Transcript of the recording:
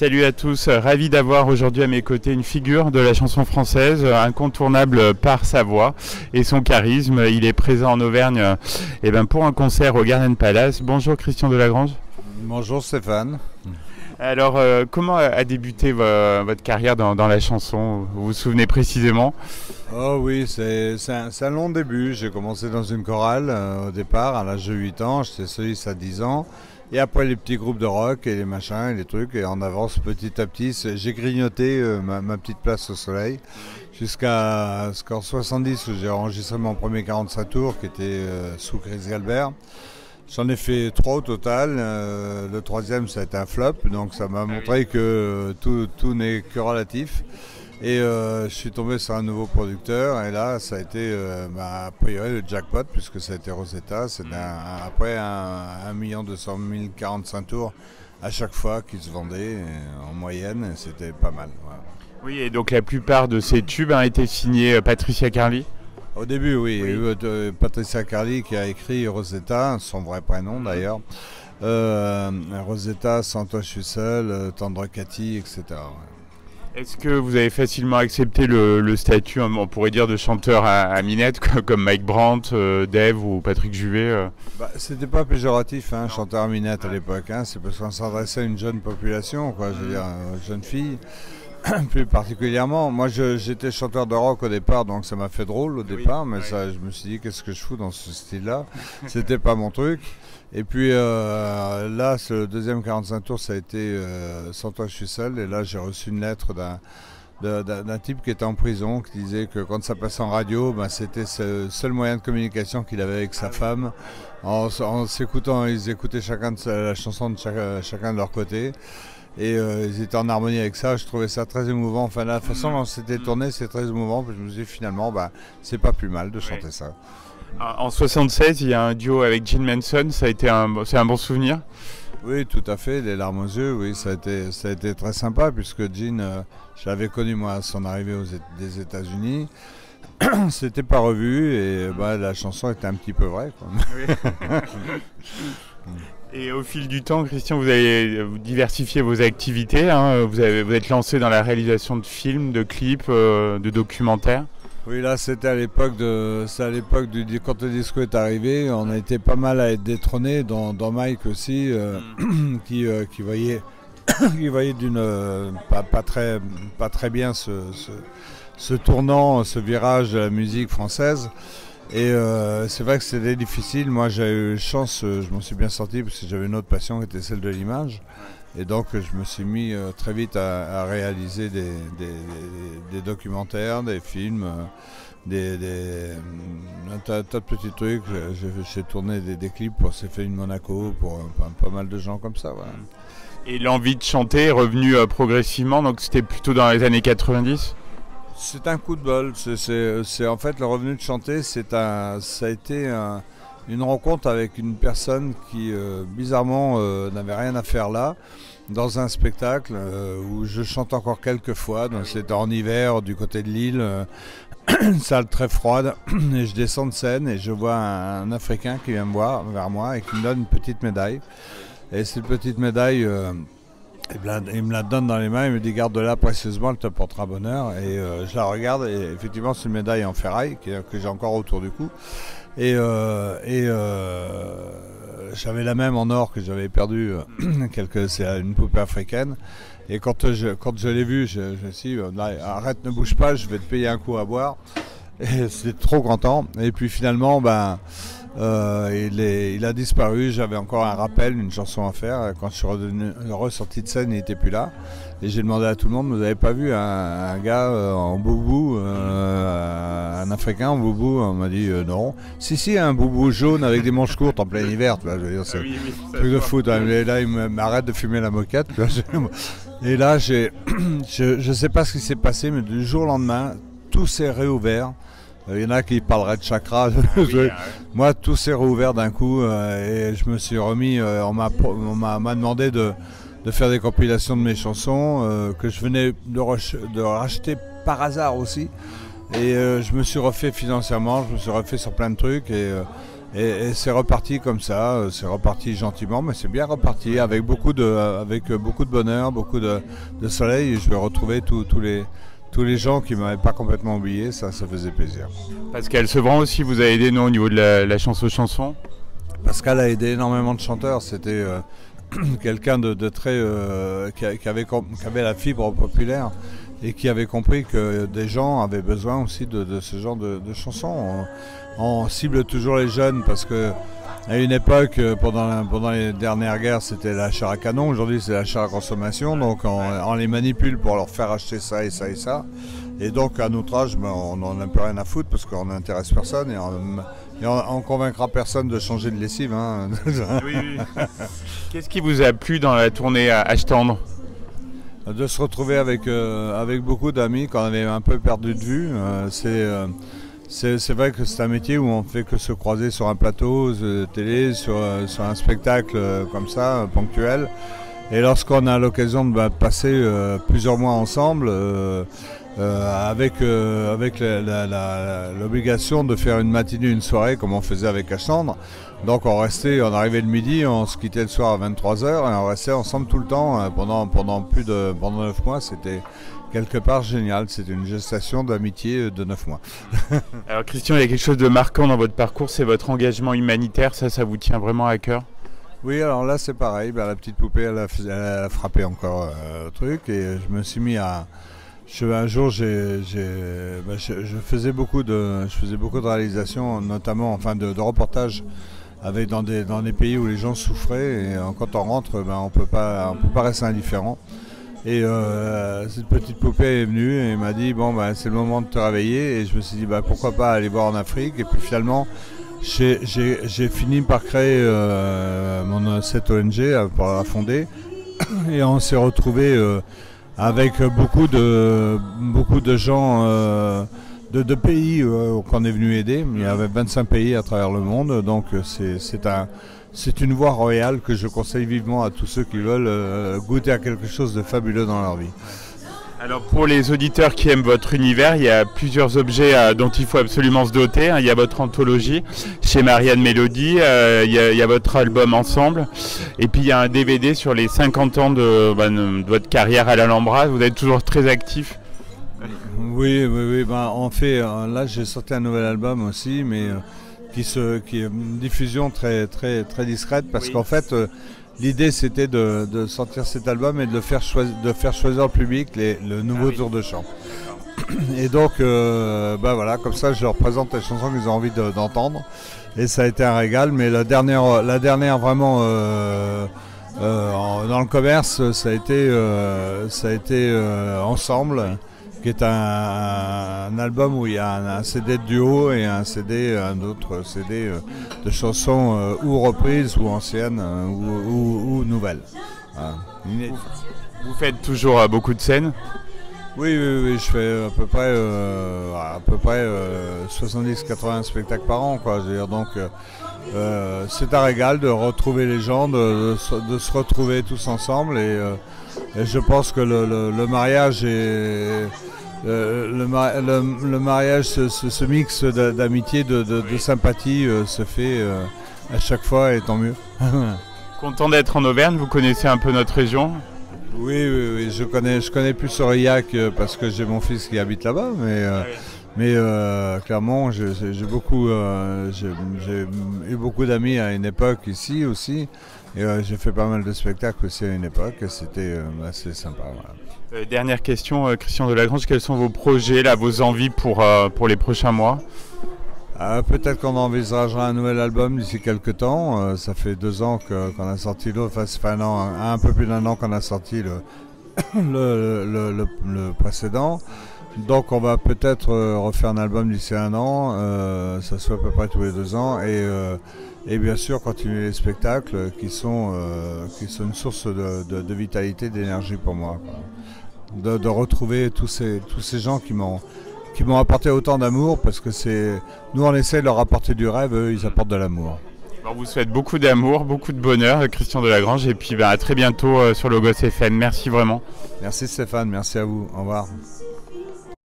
Salut à tous, ravi d'avoir aujourd'hui à mes côtés une figure de la chanson française, incontournable par sa voix et son charisme. Il est présent en Auvergne pour un concert au Garden Palace. Bonjour Christian Delagrange. Bonjour Stéphane. Alors, comment a débuté votre carrière dans la chanson? Vous vous souvenez précisément? Oh oui, c'est un long début. J'ai commencé dans une chorale au départ, à l'âge de 8 ans. J'étais soliste à 10 ans. Et après les petits groupes de rock et les machins et les trucs. Et on avance petit à petit. J'ai grignoté ma petite place au soleil jusqu'en 70 où j'ai enregistré mon premier 45 tours qui était sous Chris Galbert. J'en ai fait 3 au total, le troisième ça a été un flop, donc ça m'a montré que tout n'est que relatif. Et je suis tombé sur un nouveau producteur et là ça a été a priori le jackpot puisque ça a été Rosetta, c'est après 1 200 000 45 tours à chaque fois qui se vendaient en moyenne, c'était pas mal. Voilà. Oui, et donc la plupart de ces tubes ont été signés Patricia Carly. Au début, oui. Il y a eu Patricia Carly qui a écrit Rosetta, son vrai prénom d'ailleurs. Rosetta, Sans toi je suis seul, Tendre Cathy, etc. Ouais. Est-ce que vous avez facilement accepté le statut, on pourrait dire, de chanteur à minette, comme Mike Brandt, Dave ou Patrick Juvet C'était pas péjoratif, chanteur à minette à l'époque. C'est parce qu'on s'adressait à une jeune population, quoi, je veux dire, jeune fille. Plus particulièrement, moi j'étais chanteur de rock au départ, donc ça m'a fait drôle au départ, mais ça, je me suis dit qu'est-ce que je fous dans ce style-là, c'était pas mon truc. Et puis là, ce deuxième 45 tours, ça a été Sans toi je suis seul, et là j'ai reçu une lettre d'un type qui était en prison, qui disait que quand ça passait en radio, c'était le seul moyen de communication qu'il avait avec sa femme, en s'écoutant, ils écoutaient la chanson de chacun de leur côté. Et ils étaient en harmonie avec ça, je trouvais ça très émouvant. Enfin, la façon dont c'était tourné, c'est très émouvant. Je me suis dit finalement, c'est pas plus mal de chanter ça. En 76, il y a un duo avec Gene Manson, c'est un bon souvenir? Oui, tout à fait, les larmes aux yeux, oui, ça a été très sympa, puisque Gene, je l'avais connu moi à son arrivée des États-Unis. C'était pas revu et la chanson était un petit peu vraie, quoi. Oui. Et au fil du temps, Christian, vous avez diversifié vos activités. Vous êtes lancé dans la réalisation de films, de clips, de documentaires. Oui, là, c'était à l'époque quand le disco est arrivé. On a été pas mal à être détrônés, dans Mike aussi, qui voyait, pas très bien ce tournant, ce virage de la musique française. Et c'est vrai que c'était difficile. Moi, j'ai eu chance, je m'en suis bien sorti parce que j'avais une autre passion qui était celle de l'image. Et donc, je me suis mis très vite à réaliser des documentaires, des films, un tas de petits trucs. J'ai tourné des clips pour CFA Monaco, pour pas mal de gens comme ça. Voilà. Et l'envie de chanter est revenue progressivement, donc c'était plutôt dans les années 90 ? C'est un coup de bol. C'est en fait le revenu de chanter. Ça a été une rencontre avec une personne qui bizarrement n'avait rien à faire là, dans un spectacle où je chante encore quelques fois. C'était en hiver du côté de Lille, une salle très froide. Et je descends de scène et je vois un Africain qui vient vers moi et qui me donne une petite médaille. Et cette petite médaille. Il me la donne dans les mains, il me dit garde-la précieusement, elle te portera bonheur. Et je la regarde et effectivement c'est une médaille en ferraille que j'ai encore autour du cou. Et j'avais la même en or que j'avais perdue, c'est une poupée africaine. Et quand je l'ai vue, je me suis dit arrête, ne bouge pas, je vais te payer un coup à boire. Et c'était trop content. Et puis finalement, il a disparu, j'avais encore un rappel, une chanson à faire. Quand je suis ressorti de scène, il n'était plus là. Et j'ai demandé à tout le monde, vous n'avez pas vu un gars en boubou, un Africain en boubou? On m'a dit non. Si, un boubou jaune avec des manches courtes en plein hiver. Tu vois, je veux dire, c'est un truc de fou. Et là, il m'arrête de fumer la moquette. Et là, je ne sais pas ce qui s'est passé, mais du jour au lendemain, tout s'est réouvert. Il y en a qui parleraient de chakra. Moi, tout s'est rouvert d'un coup et je me suis remis. On m'a demandé de faire des compilations de mes chansons que je venais de racheter par hasard aussi. Et je me suis refait financièrement, je me suis refait sur plein de trucs. Et c'est reparti comme ça, c'est reparti gentiment, mais c'est bien reparti avec beaucoup de bonheur, beaucoup de soleil. Et je vais retrouver tous les gens qui ne m'avaient pas complètement oublié, ça faisait plaisir. Pascal Sevran aussi vous a aidé au niveau de la chanson. Pascal a aidé énormément de chanteurs, c'était quelqu'un de très qui avait la fibre populaire et qui avait compris que des gens avaient besoin aussi de ce genre de chansons. On cible toujours les jeunes parce que à une époque, pendant les dernières guerres, c'était la chair à canon. Aujourd'hui, c'est la chair à consommation. Donc, on les manipule pour leur faire acheter ça et ça et ça. Et donc, à notre âge, on n'en a plus rien à foutre parce qu'on n'intéresse personne et on convaincra personne de changer de lessive. Hein. Oui. Qu'est-ce qui vous a plu dans la tournée à Tendre? De se retrouver avec beaucoup d'amis qu'on avait un peu perdu de vue. C'est vrai que c'est un métier où on ne fait que se croiser sur un plateau de télé, sur un spectacle comme ça, ponctuel. Et lorsqu'on a l'occasion de passer plusieurs mois ensemble, avec l'obligation de faire une matinée, une soirée comme on faisait avec Tendre. Donc on arrivait le midi, on se quittait le soir à 23h et on restait ensemble tout le temps pendant 9 mois. C'était quelque part génial, c'était une gestation d'amitié de 9 mois. Alors Christian, il y a quelque chose de marquant dans votre parcours, c'est votre engagement humanitaire, ça vous tient vraiment à cœur? Oui, alors là c'est pareil, la petite poupée elle a frappé encore le truc et je me suis mis à... Un jour, je faisais beaucoup de réalisations, notamment de reportages dans des pays où les gens souffraient. Et quand on rentre, on peut pas rester indifférent. Et cette petite poupée est venue et m'a dit c'est le moment de te réveiller. Et je me suis dit pourquoi pas aller voir en Afrique. Et puis finalement, j'ai fini par créer cette ONG pour la fonder. Et on s'est retrouvés avec beaucoup de gens de pays qu'on est venu aider. Il y avait 25 pays à travers le monde, donc c'est une voie royale que je conseille vivement à tous ceux qui veulent goûter à quelque chose de fabuleux dans leur vie. Alors pour les auditeurs qui aiment votre univers, il y a plusieurs objets dont il faut absolument se doter. Il y a votre anthologie chez Marianne Mélodie, il y a votre album Ensemble, et puis il y a un DVD sur les 50 ans de votre carrière à l'Alhambra. Vous êtes toujours très actif. Oui. On fait, là j'ai sorti un nouvel album aussi, mais qui est une diffusion très, très, très discrète parce qu'en fait... L'idée c'était de sortir cet album et de faire choisir au public le nouveau tour de chant. Et donc comme ça je leur présente les chansons qu'ils ont envie d'entendre. Et ça a été un régal, mais la dernière vraiment dans le commerce, ça a été Ensemble, qui est un album où il y a un CD de duo et un autre CD de chansons ou reprises ou anciennes ou nouvelles. Voilà. Vous faites toujours beaucoup de scènes? Oui, je fais à peu près 70-80 spectacles par an, quoi. Je veux dire, donc c'est un régal de retrouver les gens, de se retrouver tous ensemble et je pense que le mariage est... le mariage, ce mix d'amitié, de sympathie se fait à chaque fois et tant mieux. Content d'être en Auvergne, vous connaissez un peu notre région? Oui, je connais plus Aurillac parce que j'ai mon fils qui habite là-bas, mais clairement j'ai eu beaucoup d'amis à une époque ici aussi. Et j'ai fait pas mal de spectacles aussi à une époque et c'était assez sympa. Voilà. Dernière question, Christian Delagrange, quels sont vos projets, vos envies pour les prochains mois? Peut-être qu'on envisagera un nouvel album d'ici quelques temps. Ça fait 2 ans qu'on a sorti l'autre, enfin ça fait un peu plus d'1 an qu'on a sorti le précédent. Donc on va peut-être refaire un album d'ici 1 an, ça soit à peu près tous les 2 ans. Et bien sûr continuer les spectacles qui sont une source de vitalité, d'énergie pour moi. De retrouver tous ces gens qui m'ont apporté autant d'amour, parce que nous on essaie de leur apporter du rêve, eux ils apportent de l'amour. On vous souhaite beaucoup d'amour, beaucoup de bonheur, Christian Delagrange, et puis à très bientôt sur Logos FM. Merci vraiment. Merci Stéphane, merci à vous, au revoir.